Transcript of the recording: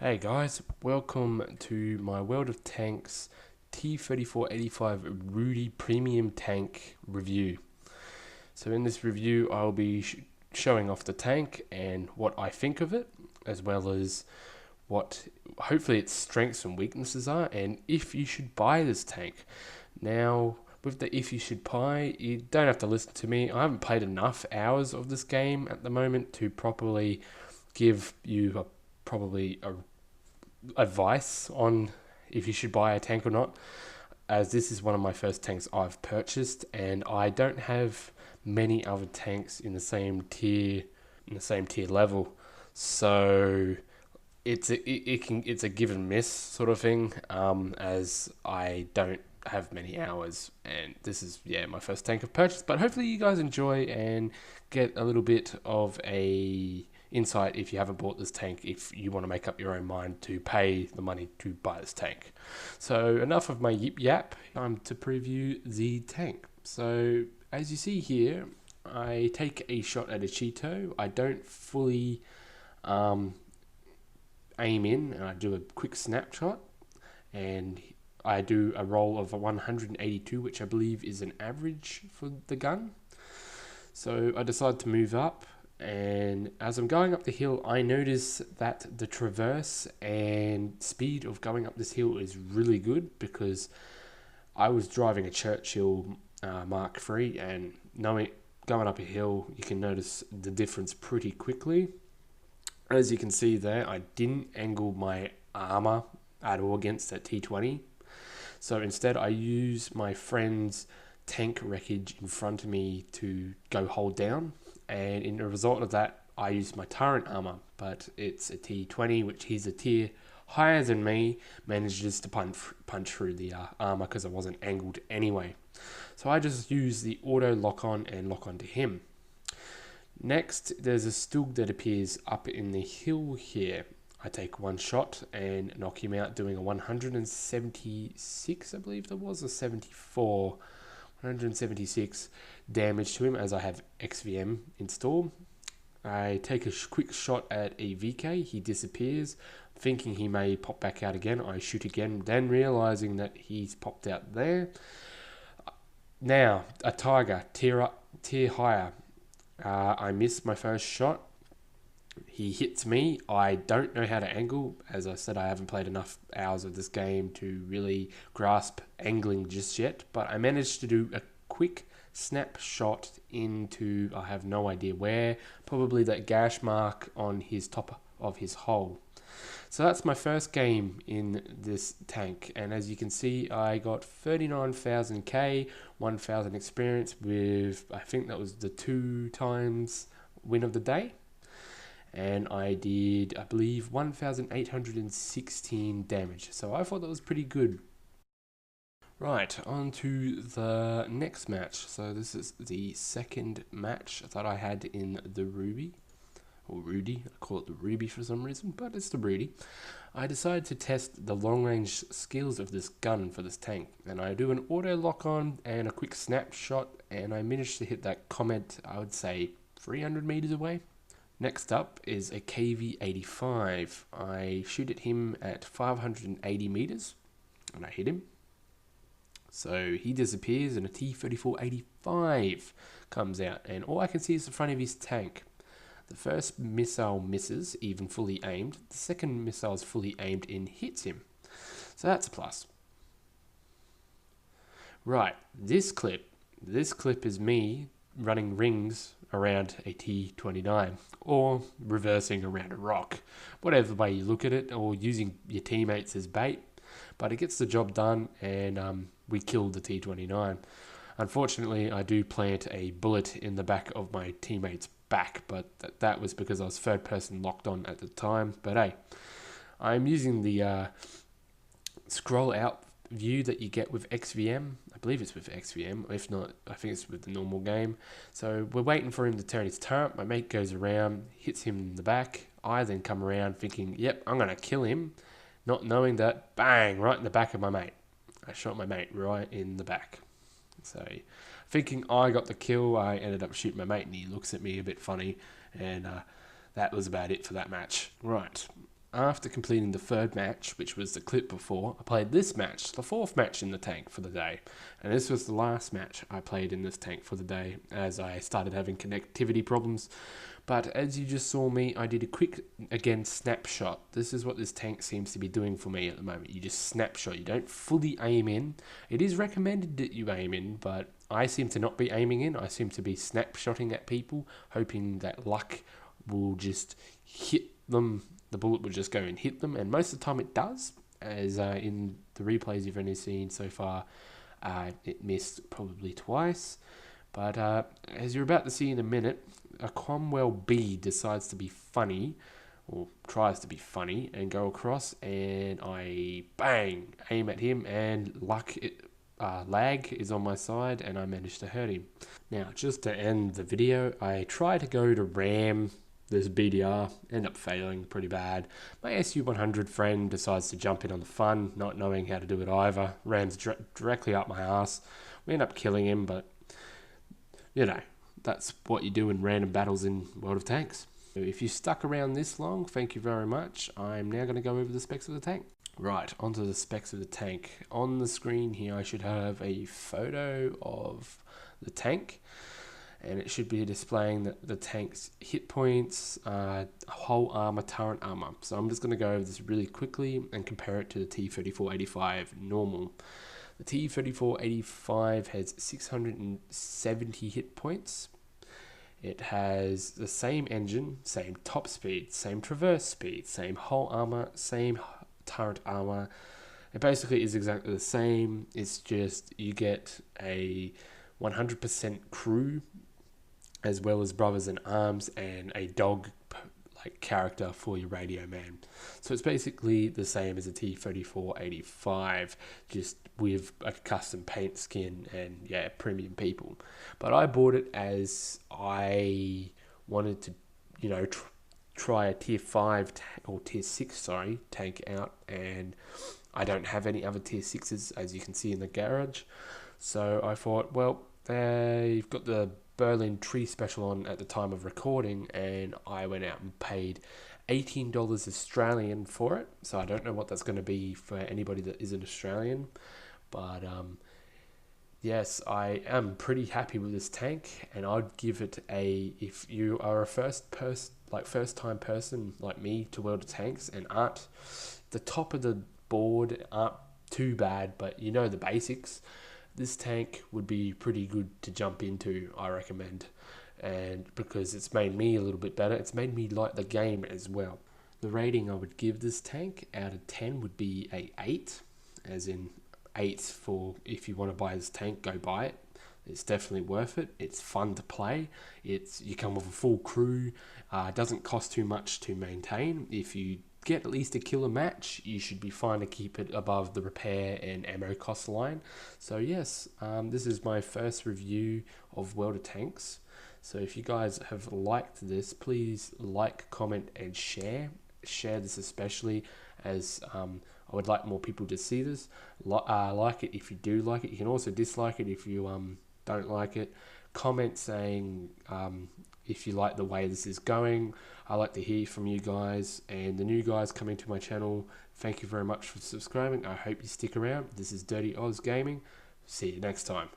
Hey guys, welcome to my World of Tanks T34 85 RUDY Premium Tank review. So in this review I'll be showing off the tank and what I think of it, as well as what hopefully its strengths and weaknesses are, and if you should buy this tank. Now with the if you should buy, you don't have to listen to me. I haven't played enough hours of this game at the moment to properly give you probably a advice on if you should buy a tank or not, as this is one of my first tanks I've purchased and I don't have many other tanks in the same tier level, so it's a give and miss sort of thing, as I don't have many hours and this is my first tank I've purchased. But hopefully you guys enjoy and get a little bit of a insight if you haven't bought this tank, if you want to make up your own mind to pay the money to buy this tank. So enough of my yip yap, time to preview the tank. So as you see here, I take a shot at a Cheeto. I don't fully aim in, and I do a quick snapshot, and I do a roll of a 182, which I believe is an average for the gun. So I decide to move up, and as I'm going up the hill I notice that the traverse and speed of going up this hill is really good, because I was driving a Churchill Mark III, and going up a hill you can notice the difference pretty quickly. As you can see there, I didn't angle my armor at all against that T20, so instead I use my friend's tank wreckage in front of me to go hold down, and in a result of that I use my turret armor, but it's a T20, which he's a tier higher than me, manages to punch through the armor because I wasn't angled anyway. So I just use the auto lock on and lock onto him. Next, there's a Stug that appears up in the hill here. I take one shot and knock him out, doing a 176, I believe there was, a 74, 176 damage to him, as I have XVM installed. I take a quick shot at a VK, he disappears. Thinking he may pop back out again, I shoot again, then realizing that he's popped out there. Now, a Tiger, tier higher. I miss my first shot. He hits me. I don't know how to angle. As I said, I haven't played enough hours of this game to really grasp angling just yet, but I managed to do a quick snapshot into, I have no idea where, probably that gash mark on his top of his hull. So that's my first game in this tank, and as you can see I got 39,000k, 1,000 experience with, I think that was the 2 times win of the day, and I did, I believe, 1,816 damage, so I thought that was pretty good. Right, on to the next match. So this is the second match that I had in the Ruby, or Rudy. I call it the Ruby for some reason, but it's the Rudy. I decided to test the long range skills of this gun for this tank, and I do an auto lock on and a quick snapshot, and I managed to hit that comment, I would say 300 meters away. Next up is a KV-85. I shoot at him at 580 meters, and I hit him. So he disappears, and a T34 85 comes out, and all I can see is the front of his tank. The first missile misses, even fully aimed. The second missile is fully aimed and hits him. So that's a plus. Right, this clip is me running rings around a T29, or reversing around a rock, whatever way you look at it, or using your teammates as bait, but it gets the job done, and we killed the T29. Unfortunately, I do plant a bullet in the back of my teammate's back, but that was because I was third person locked on at the time. But hey, I'm using the scroll out view that you get with XVM. I believe it's with XVM, if not I think it's with the normal game. So we're waiting for him to turn his turret. My mate goes around, hits him in the back. I then come around thinking, yep, I'm gonna kill him, not knowing that, bang, right in the back of my mate. I shot my mate right in the back. So thinking I got the kill, I ended up shooting my mate, and he looks at me a bit funny, and that was about it for that match. Right, after completing the third match, which was the clip before, I played this match, the fourth match in the tank for the day. And this was the last match I played in this tank for the day, as I started having connectivity problems. But as you just saw me, I did a quick, again, snapshot. This is what this tank seems to be doing for me at the moment. You just snapshot, you don't fully aim in. It is recommended that you aim in, but I seem to not be aiming in. I seem to be snapshotting at people, hoping that luck will just hit them. The bullet will just go and hit them, and most of the time it does, as in the replays you've only seen so far, it missed probably twice. But as you're about to see in a minute, a Cromwell B decides to be funny, or tries to be funny, and go across, and I bang aim at him, and lag is on my side, and I managed to hurt him. Now, just to end the video, I try to go to ram this BDR, end up failing pretty bad. My SU-100 friend decides to jump in on the fun, not knowing how to do it either. Rams directly up my ass. We end up killing him, but you know, that's what you do in random battles in World of Tanks. So if you stuck around this long, thank you very much. I'm now going to go over the specs of the tank. Right, onto the specs of the tank. On the screen here, I should have a photo of the tank, and it should be displaying the tank's hit points, whole armor, turret armor. So I'm just going to go over this really quickly and compare it to the T34-85 normal. The T34-85 has 670 hit points. It has the same engine, same top speed, same traverse speed, same hull armor, same turret armor. It basically is exactly the same. It's just you get a 100% crew, as well as brothers in arms and a dog character for your radio man. So it's basically the same as a T34-85, just with a custom paint skin and yeah, premium people. But I bought it as I wanted to, you know, try a tier 5 or tier 6 tank out, and I don't have any other tier 6s, as you can see in the garage. So I thought, well, they've got the Berlin Tree Special on at the time of recording, and I went out and paid $18 Australian for it. So I don't know what that's going to be for anybody that isn't Australian, but yes, I am pretty happy with this tank, and I'd give it a, if you are a first time person like me to World of Tanks and aren't the top of the board, aren't too bad, but you know the basics, this tank would be pretty good to jump into, I recommend. And because it's made me a little bit better, it's made me like the game as well. The rating I would give this tank out of 10 would be a 8, as in 8 for if you want to buy this tank, go buy it. It's definitely worth it. It's fun to play. You come with a full crew. It doesn't cost too much to maintain. If you get at least a kill a match, you should be fine to keep it above the repair and ammo cost line. So yes, this is my first review of World of Tanks. So if you guys have liked this, please like, comment and share. Share this especially, as I would like more people to see this. Like it if you do like it. You can also dislike it if you don't like it. Comment saying if you like the way this is going. I like to hear from you guys, and the new guys coming to my channel, thank you very much for subscribing. I hope you stick around. This is Dirty Oz Gaming. See you next time.